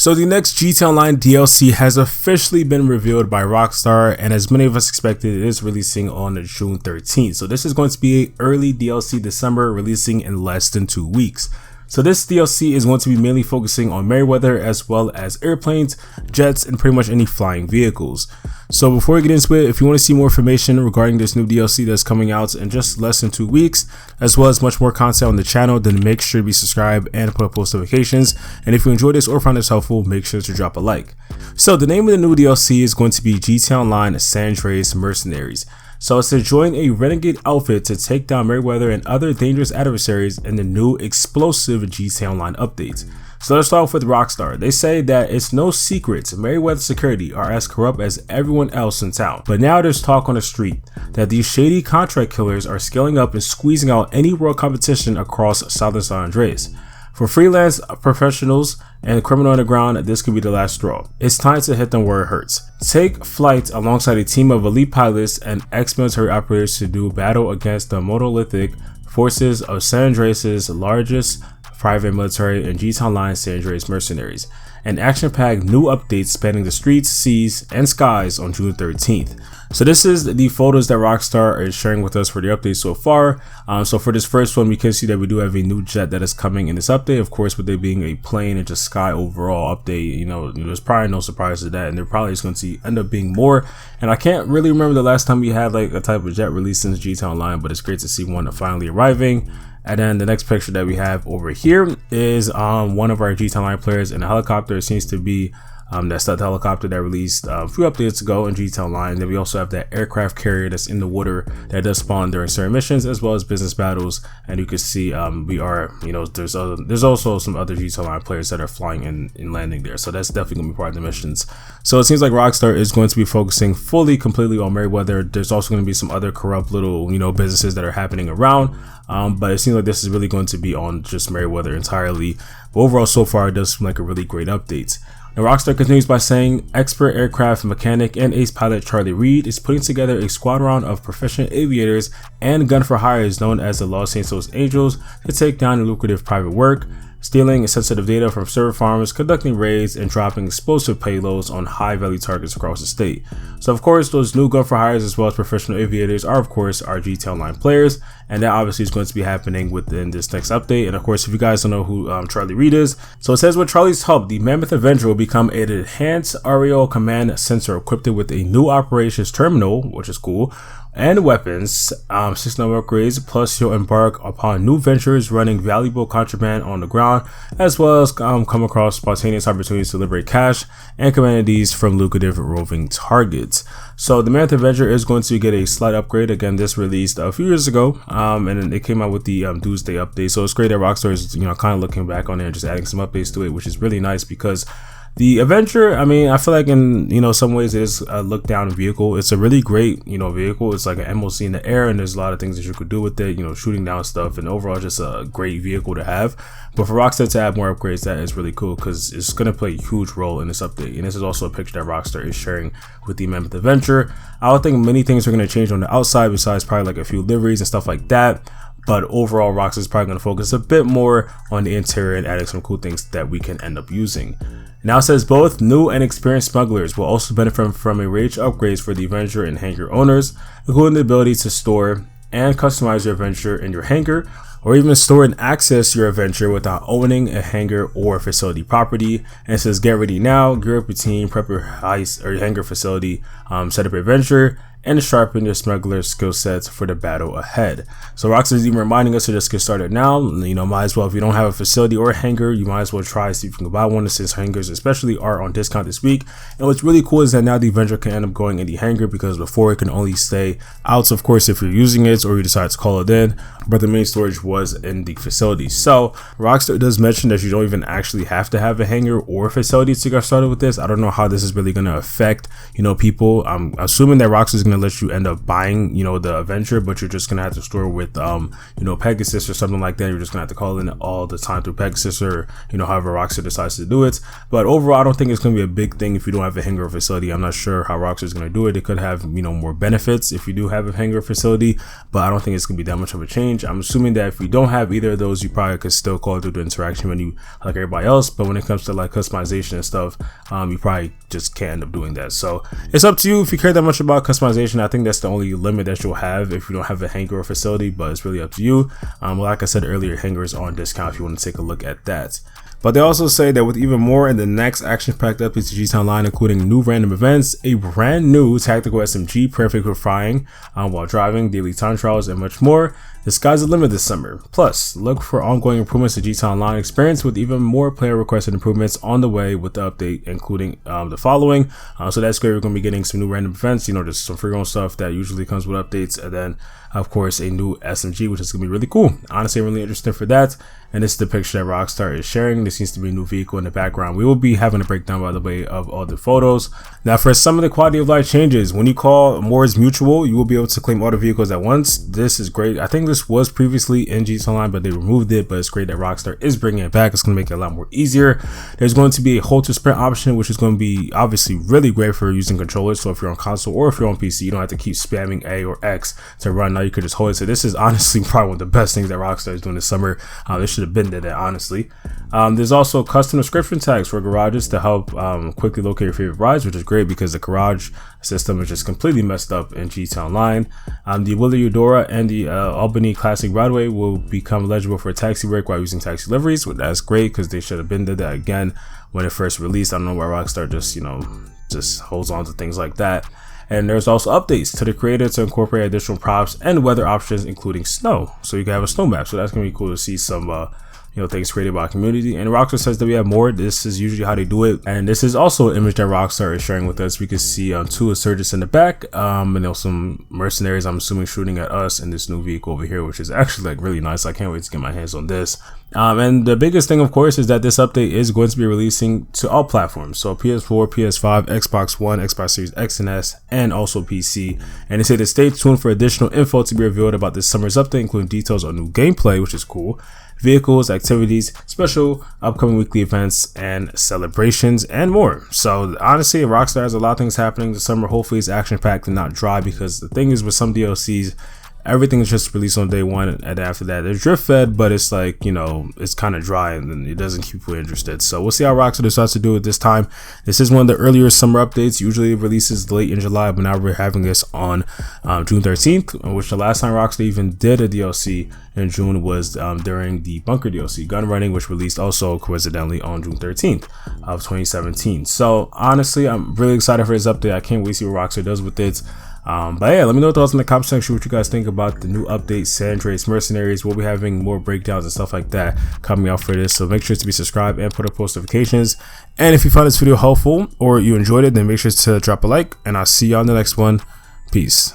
So the next GTA Online DLC has officially been revealed by Rockstar, and as many of us expected, it is releasing on June 13th. So this is going to be an early DLC December, releasing in less than 2 weeks. So this DLC is going to be mainly focusing on Merryweather as well as airplanes, jets, and pretty much any flying vehicles. So before we get into it, if you want to see more information regarding this new DLC that's coming out in just less than 2 weeks, as well as much more content on the channel, then make sure to be subscribed and put up post notifications. And if you enjoyed this or found this helpful, make sure to drop a like. So the name of the new DLC is going to be GTA Online Andreas Mercenaries. So it's to join a renegade outfit to take down Merryweather and other dangerous adversaries in the new explosive GTA Online updates. So let's start off with Rockstar. They say that it's no secret Merryweather security are as corrupt as everyone else in town. But now there's talk on the street that these shady contract killers are scaling up and squeezing out any world competition across Southern San Andreas. For freelance professionals and criminal underground, this could be the last straw. It's time to hit them where it hurts. Take flight alongside a team of elite pilots and ex-military operators to do battle against the monolithic forces of San Andreas' largest private military and GTA Online Andreas Mercenaries. An action-packed new update spanning the streets, seas, and skies on June 13th. So this is the photos that Rockstar is sharing with us for the update so far. So for this first one, we can see that we do have a new jet that is coming in this update. Of course, with it being a plane and just sky overall update, there's probably no surprise to that. And there probably is going to end up being more. And I can't really remember the last time we had like a type of jet released since GTA Online, but it's great to see one finally arriving. And then the next picture that we have over here is one of our GTA Online players in a helicopter. It seems to be that's the helicopter that released a few updates ago in GTA Online. Then we also have that aircraft carrier that's in the water that does spawn during certain missions as well as business battles. And you can see we are, there's also some other GTA Online players that are flying and landing there. So that's definitely gonna be part of the missions. So it seems like Rockstar is going to be focusing completely on Merryweather. There's also going to be some other corrupt little, businesses that are happening around. But it seems like this is really going to be on just Merryweather entirely. But overall, so far, it does seem like a really great update. Now, Rockstar continues by saying expert aircraft mechanic and ace pilot Charlie Reed is putting together a squadron of proficient aviators and gun for hires known as the Los Santos Angels to take down lucrative private work, stealing sensitive data from server farms, conducting raids, and dropping explosive payloads on high-value targets across the state. So of course, those new gun for hires as well as professional aviators are of course our GTA Online players, and that obviously is going to be happening within this next update. And of course, if you guys don't know who Charlie Reed is, so it says with Charlie's help, the Mammoth Avenger will become an enhanced aerial command center equipped with a new operations terminal, which is cool, and weapons, 6 number upgrades, plus you'll embark upon new ventures running valuable contraband on the ground, as well as come across spontaneous opportunities to liberate cash and commodities from lucrative roving targets. So the Mammoth Avenger is going to get a slight upgrade. Again, this released a few years ago, and it came out with the Doomsday update. So it's great that Rockstar is kind of looking back on it and just adding some updates to it, which is really nice because the Avenger, I feel like in some ways it is a look down vehicle. It's a really great vehicle. It's like an MOC in the air, and there's a lot of things that you could do with it, shooting down stuff, and overall just a great vehicle to have. But for Rockstar to add more upgrades, that is really cool because it's going to play a huge role in this update. And this is also a picture that Rockstar is sharing with the Mammoth Avenger. I don't think many things are going to change on the outside besides probably like a few liveries and stuff like that. But overall, Rockstar is probably going to focus a bit more on the interior and adding some cool things that we can end up using. Now it says both new and experienced smugglers will also benefit from a range of upgrades for the Avenger and Hangar owners, including the ability to store and customize your Avenger in your hangar, or even store and access your Avenger without owning a hangar or facility property. And it says get ready now, gear up your team, prep your heist or your hangar facility, set up your Avenger, and sharpen your smuggler skill sets for the battle ahead. So Rockstar is even reminding us to just get started now. Might as well, if you don't have a facility or a hangar, you might as well try see if you can buy one, since hangars especially are on discount this week. And what's really cool is that now the Avenger can end up going in the hangar, because before it can only stay out, of course, if you're using it or you decide to call it in, but the main storage was in the facility. So Rockstar does mention that you don't even actually have to have a hangar or a facility to get started with this. I don't know how this is really going to affect people. I'm assuming that Rockstar is going to let you end up buying, you know, the Avenger, but you're just gonna have to store with you know, Pegasus or something like that. You're just gonna have to call in all the time through Pegasus, or you know, however Rockstar decides to do it. But overall, I don't think it's gonna be a big thing if you don't have a hangar facility. I'm not sure how Rockstar is gonna do it. It could have, you know, more benefits if you do have a hangar facility, but I don't think it's gonna be that much of a change. I'm assuming that if you don't have either of those, you probably could still call through the interaction menu like everybody else. But when it comes to like customization and stuff, you probably just can't end up doing that. So it's up to you if you care that much about customization. I think that's the only limit that you'll have if you don't have a hangar facility, but it's really up to you. Like I said earlier, hangars are on discount if you want to take a look at that. But they also say that with even more in the next action-packed updates to G-Town Line, including new random events, a brand new tactical SMG perfect for flying while driving, daily time trials, and much more, the sky's the limit this summer. Plus, look for ongoing improvements to G-Town Line experience with even more player-requested improvements on the way with the update, including the following. So that's great. We're going to be getting some new random events, you know, just some free roam stuff that usually comes with updates, and then of course a new SMG, which is going to be really cool. Honestly, I'm really interested for that. And this is the picture that Rockstar is sharing. There seems to be a new vehicle in the background. We will be having a breakdown, by the way, of all the photos. Now, for some of the quality of life changes, when you call Moore's Mutual, you will be able to claim all the vehicles at once. This is great. I think this was previously in G-Town Line, but they removed it. But it's great that Rockstar is bringing it back. It's going to make it a lot more easier. There's going to be a hold to sprint option, which is going to be obviously really great for using controllers. So if you're on console or if you're on PC, you don't have to keep spamming A or X to run. Now you could just hold it. So this is honestly probably one of the best things that Rockstar is doing this summer. They should have been there, honestly. There's also custom description tags for garages to help quickly locate your favorite rides, which is great because the garage system is just completely messed up in G-Town Line. The Willie Eudora and the Albany Classic Broadway will become eligible for a taxi break while using taxi deliveries. Well, that's great because they should have been there that again when it first released. I don't know why Rockstar just, you know, just holds on to things like that. And there's also updates to the creator to incorporate additional props and weather options, including snow. So you can have a snow map. So that's gonna be cool to see some you know, things created by the community. And Rockstar says that we have more. This is usually how they do it. And this is also an image that Rockstar is sharing with us. We can see two insurgents in the back, and there's some mercenaries, I'm assuming, shooting at us in this new vehicle over here, which is actually like really nice. I can't wait to get my hands on this. And the biggest thing, of course, is that this update is going to be releasing to all platforms. So PS4, PS5, Xbox One, Xbox Series X and S, and also PC. And they say to stay tuned for additional info to be revealed about this summer's update, including details on new gameplay, which is cool, vehicles, activities, special upcoming weekly events, and celebrations, and more. So honestly, Rockstar has a lot of things happening this summer. Hopefully it's action-packed and not dry, because the thing is with some DLCs, everything is just released on day one, and after that they're drip fed, but it's like, you know, it's kind of dry and then it doesn't keep people interested. So we'll see how Rockstar decides to do it this time. This is one of the earlier summer updates. Usually it releases late in July, but now we're having this on June 13th, which the last time Rockstar even did a DLC in June was during the Bunker DLC Gun Running, which released also coincidentally on June 13th of 2017. So honestly, I'm really excited for this update. I can't wait to see what Rockstar does with it. But yeah, let me know your thoughts in the comment section, what you guys think about the new update, Andreas Mercenaries. We'll be having more breakdowns and stuff like that coming out for this, so make sure to be subscribed and put up post notifications. And if you found this video helpful or you enjoyed it, then make sure to drop a like, and I'll see y'all in the next one. Peace.